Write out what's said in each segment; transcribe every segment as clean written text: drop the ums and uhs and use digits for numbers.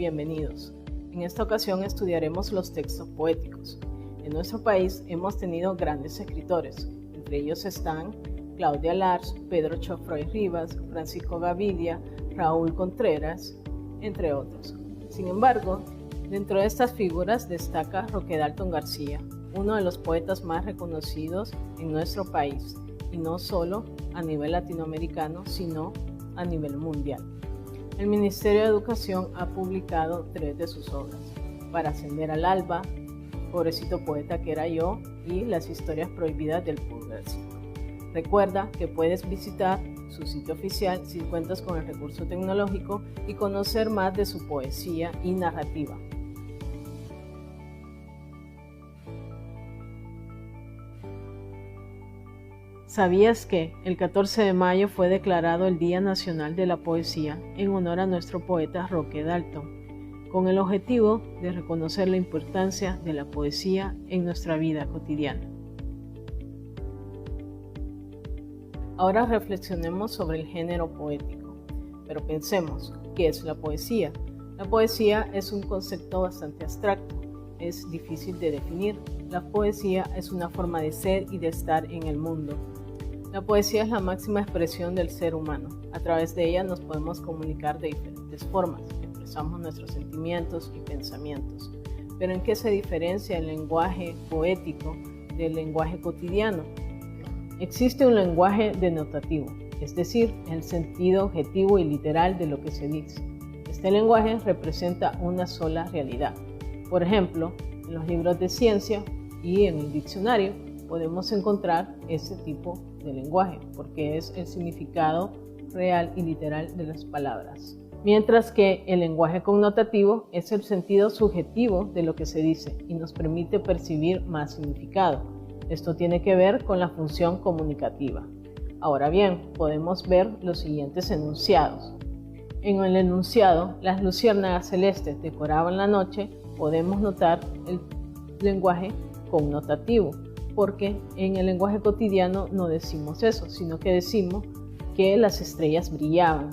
bienvenidos. En esta ocasión estudiaremos los textos poéticos. En nuestro país hemos tenido grandes escritores, entre ellos están Claudia Lars, Pedro Choffroy Rivas, Francisco Gavidia, Raúl Contreras, entre otros. Sin embargo, dentro de estas figuras destaca Roque Dalton García, uno de los poetas más reconocidos en nuestro país, y no solo a nivel latinoamericano, sino a nivel mundial. El Ministerio de Educación ha publicado 3 de sus obras: Para ascender al alba, Pobrecito poeta que era yo y Las historias prohibidas del purgatorio. Recuerda que puedes visitar su sitio oficial si cuentas con el recurso tecnológico y conocer más de su poesía y narrativa. ¿Sabías que el 14 de mayo fue declarado el Día Nacional de la Poesía en honor a nuestro poeta Roque Dalton, con el objetivo de reconocer la importancia de la poesía en nuestra vida cotidiana? Ahora reflexionemos sobre el género poético, pero pensemos, ¿qué es la poesía? La poesía es un concepto bastante abstracto, es difícil de definir. La poesía es una forma de ser y de estar en el mundo. La poesía es la máxima expresión del ser humano. A través de ella nos podemos comunicar de diferentes formas, expresamos nuestros sentimientos y pensamientos. Pero ¿en qué se diferencia el lenguaje poético del lenguaje cotidiano? Existe un lenguaje denotativo, es decir, el sentido objetivo y literal de lo que se dice. Este lenguaje representa una sola realidad. Por ejemplo, en los libros de ciencia y en el diccionario podemos encontrar ese tipo de lenguaje, porque es el significado real y literal de las palabras. Mientras que el lenguaje connotativo es el sentido subjetivo de lo que se dice y nos permite percibir más significado. Esto tiene que ver con la función comunicativa. Ahora bien, podemos ver los siguientes enunciados. En el enunciado, las luciérnagas celestes decoraban la noche, podemos notar el lenguaje connotativo, porque en el lenguaje cotidiano no decimos eso, sino que decimos que las estrellas brillaban.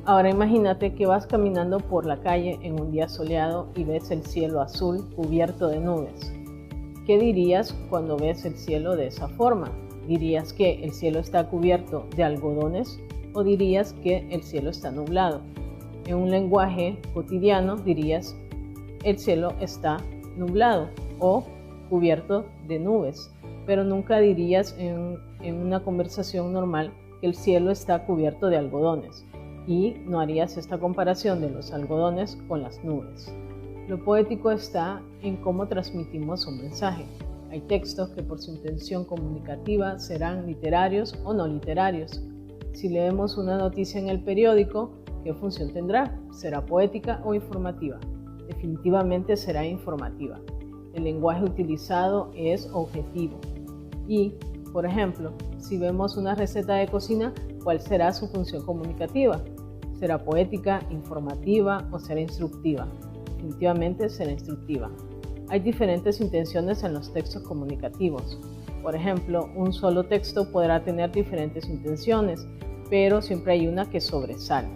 Ahora imagínate que vas caminando por la calle en un día soleado y ves el cielo azul cubierto de nubes. ¿Qué dirías cuando ves el cielo de esa forma? ¿Dirías que el cielo está cubierto de algodones o dirías que el cielo está nublado? En un lenguaje cotidiano dirías el cielo está nublado o cubierto de nubes, pero nunca dirías en una conversación normal que el cielo está cubierto de algodones y no harías esta comparación de los algodones con las nubes. Lo poético está en cómo transmitimos un mensaje. Hay textos que por su intención comunicativa serán literarios o no literarios. Si leemos una noticia en el periódico, ¿qué función tendrá? ¿Será poética o informativa? Definitivamente será informativa. El lenguaje utilizado es objetivo. Y, por ejemplo, si vemos una receta de cocina, ¿cuál será su función comunicativa? ¿Será poética, informativa o será instructiva? Definitivamente será instructiva. Hay diferentes intenciones en los textos comunicativos. Por ejemplo, un solo texto podrá tener diferentes intenciones, pero siempre hay una que sobresale.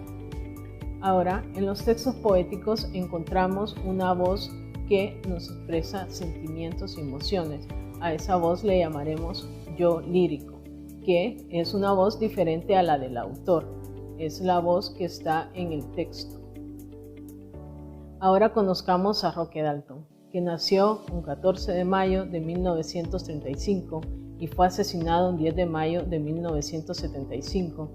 Ahora, en los textos poéticos encontramos una voz que nos expresa sentimientos y emociones. A esa voz le llamaremos yo lírico, que es una voz diferente a la del autor. Es la voz que está en el texto. Ahora conozcamos a Roque Dalton, que nació un 14 de mayo de 1935 y fue asesinado un 10 de mayo de 1975.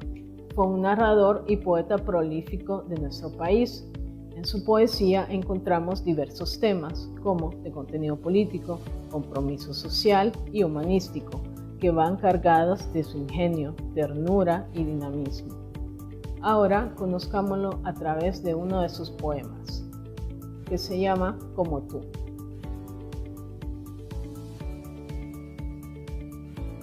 Fue un narrador y poeta prolífico de nuestro país. En su poesía encontramos diversos temas, como de contenido político, compromiso social y humanístico, que van cargados de su ingenio, ternura y dinamismo. Ahora conozcámoslo a través de uno de sus poemas, que se llama Como tú.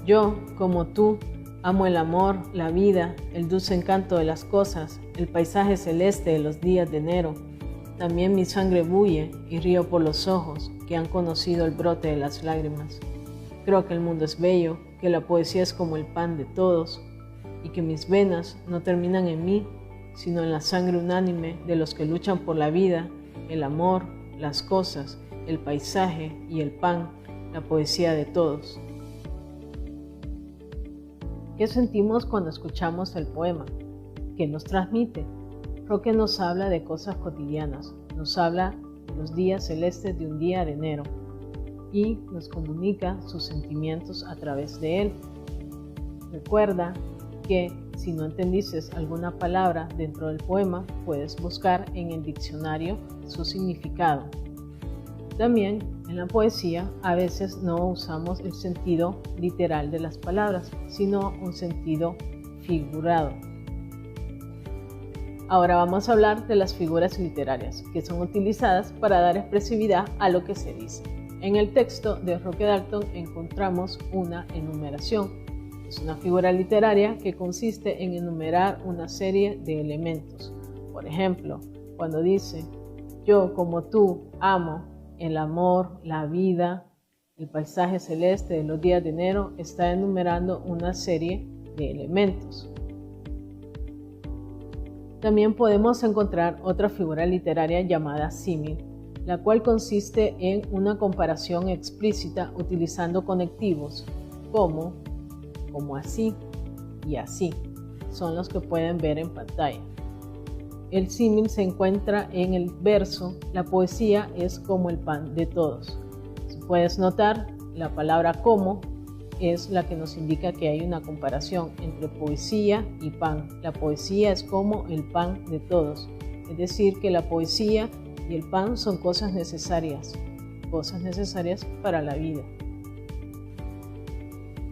Yo, como tú, amo el amor, la vida, el dulce encanto de las cosas, el paisaje celeste de los días de enero. También mi sangre bulle y río por los ojos que han conocido el brote de las lágrimas. Creo que el mundo es bello, que la poesía es como el pan de todos y que mis venas no terminan en mí, sino en la sangre unánime de los que luchan por la vida el amor, las cosas, el paisaje y el pan, la poesía de todos. ¿Qué sentimos cuando escuchamos el poema? ¿Qué nos transmite? Roque nos habla de cosas cotidianas, nos habla de los días celestes de un día de enero y nos comunica sus sentimientos a través de él. Recuerda que si no entendiste alguna palabra dentro del poema, puedes buscar en el diccionario su significado. También en la poesía a veces no usamos el sentido literal de las palabras, sino un sentido figurado. Ahora vamos a hablar de las figuras literarias, que son utilizadas para dar expresividad a lo que se dice. En el texto de Roque Dalton encontramos una enumeración. Es una figura literaria que consiste en enumerar una serie de elementos. Por ejemplo, cuando dice, yo como tú amo el amor, la vida, el paisaje celeste de los días de enero, está enumerando una serie de elementos. También podemos encontrar otra figura literaria llamada símil, la cual consiste en una comparación explícita utilizando conectivos como así y así. Son los que pueden ver en pantalla. El símil se encuentra en el verso, la poesía es como el pan de todos. Si puedes notar, la palabra como es la que nos indica que hay una comparación entre poesía y pan. La poesía es como el pan de todos, es decir, que la poesía y el pan son cosas necesarias para la vida.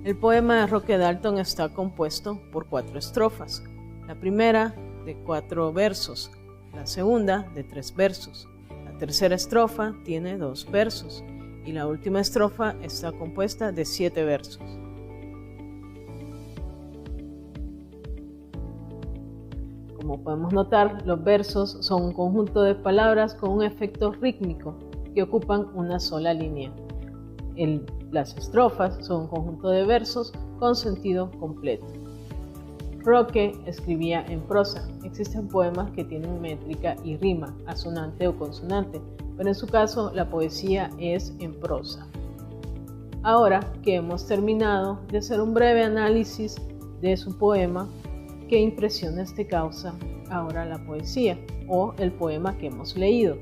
El poema de Roque Dalton está compuesto por 4 estrofas. La primera de 4 versos, la segunda de 3 versos. La tercera estrofa tiene 2 versos y la última estrofa está compuesta de 7 versos. Como podemos notar, los versos son un conjunto de palabras con un efecto rítmico que ocupan una sola línea. Las estrofas son un conjunto de versos con sentido completo. Roque escribía en prosa. Existen poemas que tienen métrica y rima, asonante o consonante, pero en su caso la poesía es en prosa. Ahora que hemos terminado de hacer un breve análisis de su poema, ¿qué impresiones te causa ahora la poesía o el poema que hemos leído?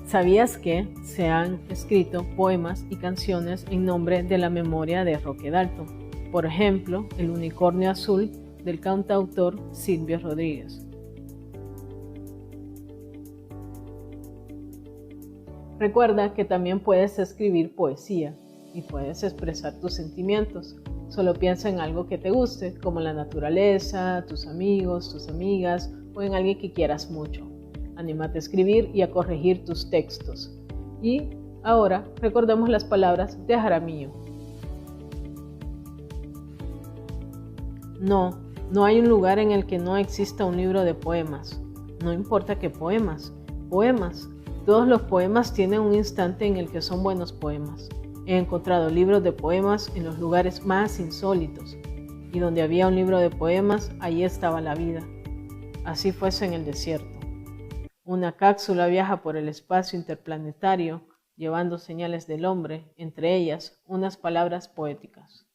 ¿Sabías que se han escrito poemas y canciones en nombre de la memoria de Roque Dalton? Por ejemplo, El unicornio azul del cantautor Silvio Rodríguez. Recuerda que también puedes escribir poesía y puedes expresar tus sentimientos. Solo piensa en algo que te guste, como la naturaleza, tus amigos, tus amigas o en alguien que quieras mucho. Anímate a escribir y a corregir tus textos. Y ahora recordemos las palabras de Jaramillo. No hay un lugar en el que no exista un libro de poemas. No importa qué poemas. Todos los poemas tienen un instante en el que son buenos poemas. He encontrado libros de poemas en los lugares más insólitos. Y donde había un libro de poemas, allí estaba la vida. Así fuese en el desierto. Una cápsula viaja por el espacio interplanetario, llevando señales del hombre, entre ellas unas palabras poéticas.